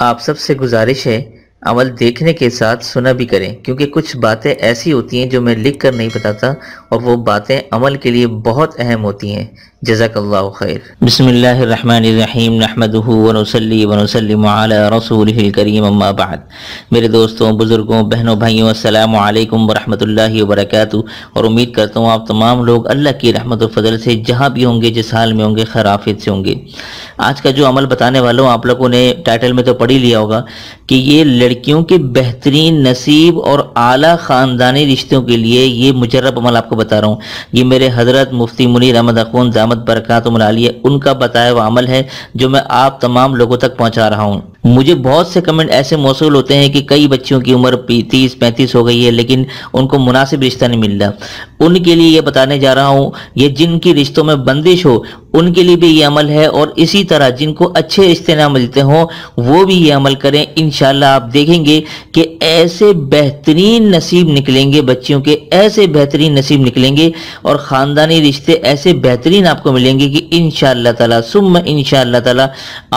آپ سب سے گزارش ہے عمل دیکھنے کے ساتھ سنا بھی کریں، کیونکہ کچھ باتیں ایسی ہوتی ہیں جو میں لکھ کر نہیں بتاتا اور وہ باتیں عمل کے لیے بہت اہم ہوتی ہیں۔ جزاک اللہ خیر۔ بسم اللہ الرحمن الرحیم، نحمدہ ونصلی ونسلم علی رسولہ الکریم، اما بعد۔ میرے دوستوں، بزرگوں، بہنوں، بھائیوں، السلام علیکم ورحمۃ اللہ وبرکاتہ، اور امید کرتا ہوں آپ تمام لوگ اللہ کی رحمت و فضل سے جہاں بھی ہوں گے، جس حال میں ہوں گے، خیر عافیت سے ہوں گے۔ آج کا جو عمل بتانے والا ہوں، آپ لوگوں نے ٹائٹل میں تو پڑھ ہی لیا ہوگا کہ یہ لڑکیوں کے بہترین نصیب اور اعلیٰ خاندانی رشتوں کے لیے یہ مجرب عمل آپ کو بتا رہا ہوں۔ یہ میرے حضرت مفتی منیر احمد اخوند دامت برکاتہم العالیہ ان کا بتایا ہوا عمل ہے جو میں آپ تمام لوگوں تک پہنچا رہا ہوں۔ مجھے بہت سے کمنٹ ایسے موصول ہوتے ہیں کہ کئی بچیوں کی عمر 30-35 ہو گئی ہے لیکن ان کو مناسب رشتہ نہیں مل رہا۔ ان کے لیے یہ بتانے جا رہا ہوں، یہ جن کی رشتوں میں بندش ہو ان کے لیے بھی یہ عمل ہے، اور اسی طرح جن کو اچھے رشتے نہ ملتے ہوں وہ بھی یہ عمل کریں۔ انشاءاللہ آپ دیکھیں گے کہ ایسے بہترین نصیب نکلیں گے، بچیوں کے ایسے بہترین نصیب نکلیں گے اور خاندانی رشتے ایسے بہترین آپ کو ملیں گے کہ انشاءاللہ تعالی ثم انشاءاللہ تعالی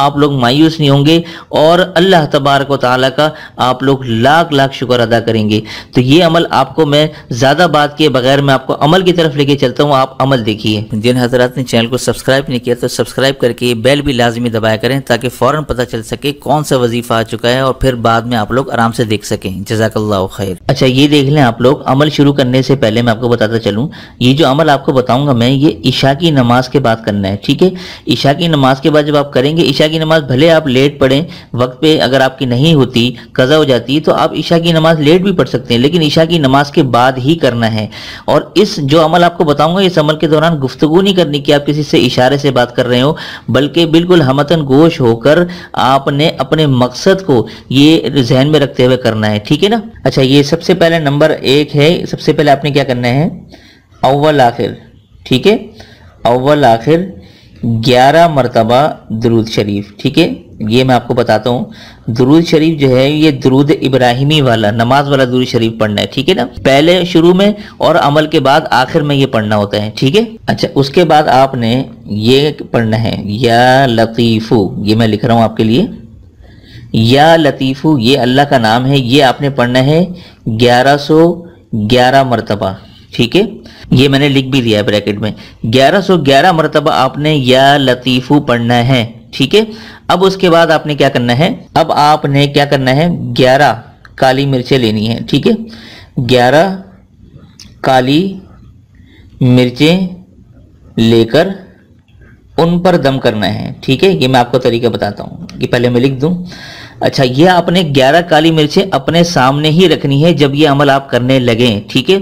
آپ لوگ مایوس نہیں ہوں گے، اور اللہ تبارک و تعالی کا آپ لوگ لاکھ لاکھ شکر ادا کریں گے۔ تو یہ عمل آپ کو میں زیادہ بات کیے بغیر میں آپ کو عمل کی طرف لے کے چلتا ہوں، آپ عمل دیکھیے۔ جن حضرات نے چینل کو سبسکرائب نہیں کیا تو سبسکرائب کر کے بیل بھی لازمی دبایا کریں تاکہ فوراً پتہ چل سکے کون سا وظیفہ آ چکا ہے اور پھر بعد میں آپ لوگ آرام سے دیکھ سکیں۔ جزاک اللہ خیر۔ اچھا یہ دیکھ لیں آپ لوگ، عمل شروع کرنے سے پہلے میں آپ کو بتاتا چلوں، یہ جو عمل آپ کو بتاؤں گا میں، یہ عشاء کی نماز کے بعد کرنا ہے، ٹھیک ہے؟ عشاء کی نماز کے بعد جب آپ کریں گے، عشاء کی نماز بھلے آپ لیٹ پڑھیں، وقت پہ اگر آپ کی نہیں ہوتی، قضا ہو جاتی تو آپ عشاء کی نماز لیٹ بھی پڑھ سکتے ہیں، لیکن عشاء کی نماز کے بعد ہی کرنا ہے۔ اور اس جو عمل آپ کو بتاؤں گا، اس عمل کے دوران گفتگو نہیں کرنی کہ آپ کسی سے اشارے سے بات کر رہے ہو، بلکہ بالکل ہمتن گوش ہو کر آپ نے اپنے مقصد کو یہ ذہن میں رکھتے ہوئے کرنا ہے، ٹھیک ہے نا؟ اچھا یہ سب سے پہلے نمبر 1 ہے، سب سے پہلے آپ نے کیا کرنا ہے، اول آخر، ٹھیک ہے؟ اول آخر 11 مرتبہ درود شریف، ٹھیک ہے؟ یہ میں آپ کو بتاتا ہوں، درود شریف جو ہے یہ درود ابراہیمی والا نماز والا درود شریف پڑھنا ہے، ٹھیک ہے نا؟ پہلے شروع میں اور عمل کے بعد آخر میں یہ پڑھنا ہوتا ہے، ٹھیک ہے؟ اچھا اس کے بعد آپ نے یہ پڑھنا ہے، یا لطیفو، یہ میں لکھ رہا ہوں آپ کے لیے، یا لطیفو یہ اللہ کا نام ہے، یہ آپ نے پڑھنا ہے 1111 مرتبہ، ٹھیک ہے؟ یہ میں نے لکھ بھی دیا ہے بریکٹ میں، 1111 مرتبہ آپ نے یا لطیفو پڑھنا ہے، ٹھیک ہے؟ اب اس کے بعد آپ نے کیا کرنا ہے، اب آپ نے کیا کرنا ہے، 11 کالی مرچیں لینی ہیں، ٹھیک ہے؟ 11 کالی مرچیں لے کر ان پر دم کرنا ہے، ٹھیک ہے؟ یہ میں آپ کو طریقہ بتاتا ہوں، یہ پہلے میں لکھ دوں۔ اچھا یہ آپ نے 11 کالی مرچیں اپنے سامنے ہی رکھنی ہے جب یہ عمل آپ کرنے لگیں، ٹھیک ہے؟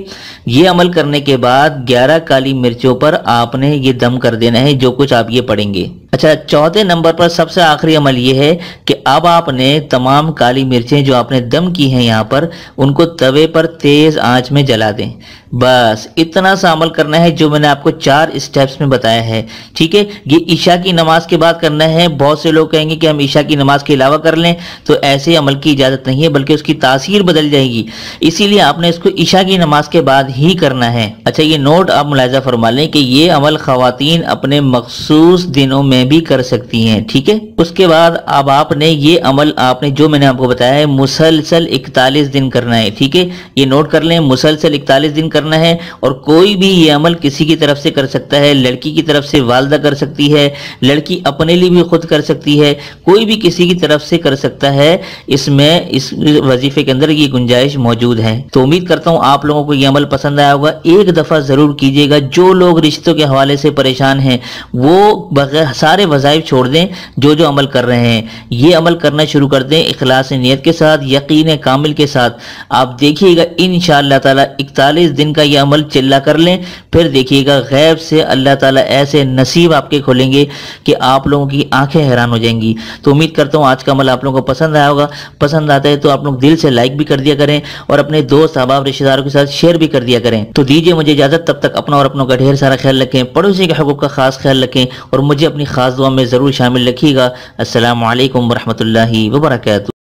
یہ عمل کرنے کے بعد 11 کالی مرچوں پر آپ نے یہ دم کر دینا ہے جو کچھ آپ یہ پڑھیں گے۔ اچھا چوتھے نمبر پر سب سے آخری عمل یہ ہے کہ اب آپ نے تمام کالی مرچیں جو آپ نے دم کی ہیں یہاں پر، ان کو توے پر تیز آنچ میں جلا دیں۔ بس اتنا سا عمل کرنا ہے جو میں نے آپ کو 4 اسٹیپس میں بتایا ہے، ٹھیک ہے؟ یہ عشاء کی نماز کے بعد کرنا ہے۔ بہت سے لوگ کہیں گے کہ ہم عشاء کی نماز کے علاوہ کر لیں، تو ایسے عمل کی اجازت نہیں ہے، بلکہ اس کی تاثیر بدل جائے گی، اسی لیے آپ نے اس کو عشاء کی نماز کے بعد ہی کرنا ہے۔ اچھا یہ نوٹ آپ ملاحظہ فرما لیں کہ یہ عمل خواتین اپنے مخصوص دنوں میں بھی کر سکتی ہیں، ٹھیک ہے؟ اس کے بعد اب آپ نے یہ عمل آپ نے جو میں نے آپ کو بتایا ہے مسلسل 41 دن کرنا ہے، ٹھیک ہے؟ یہ نوٹ کر لیں، مسلسل 41 دن کرنا ہے، اور کوئی بھی یہ عمل کسی کی طرف سے کر سکتا ہے، لڑکی کی طرف سے والدہ کر سکتی ہے، لڑکی اپنے لیے بھی خود کر سکتی ہے، کوئی بھی کسی کی طرف سے کر سکتا ہے، اس میں اس وظیفے کے اندر یہ گنجائش موجود ہے۔ تو امید کرتا ہوں آپ لوگوں کو یہ عمل پسند آیا ہوگا، ایک دفعہ ضرور کیجئے گا۔ جو لوگ رشتوں کے حوالے سے پریشان ہیں وہ بغیر سارے وظائف چھوڑ دیں، جو عمل کر رہے ہیں یہ عمل کرنا شروع کر دیں، اخلاص نیت کے ساتھ، یقین کامل کے ساتھ۔ آپ دیکھیے گا انشاءاللہ تعالی 41 دن کا یہ عمل چلا کر لیں، پھر دیکھیے گا غیب سے اللہ تعالی ایسے نصیب آپ کے کھولیں گے کہ آپ لوگوں کی آنکھیں حیران ہو جائیں گی۔ تو امید کرتا ہوں آج کا عمل آپ لوگوں کو پسند آیا ہوگا، پسند آتا ہے تو آپ لوگ دل سے لائک بھی کر دیا کریں اور اپنے دوست احباب رشتہ داروں کے ساتھ شیئر بھی کر دیا کریں۔ تو دیجیے مجھے اجازت، تب تک اپنا اور اپنوں کا ڈھیر سارا خیال رکھیں، پڑوسی کے حقوق کا خاص خیال رکھیں، اور مجھے اپنی خاص دعا میں ضرور شامل رکھیے گا۔ السلام علیکم ورحمۃ اللہ وبرکاتہ۔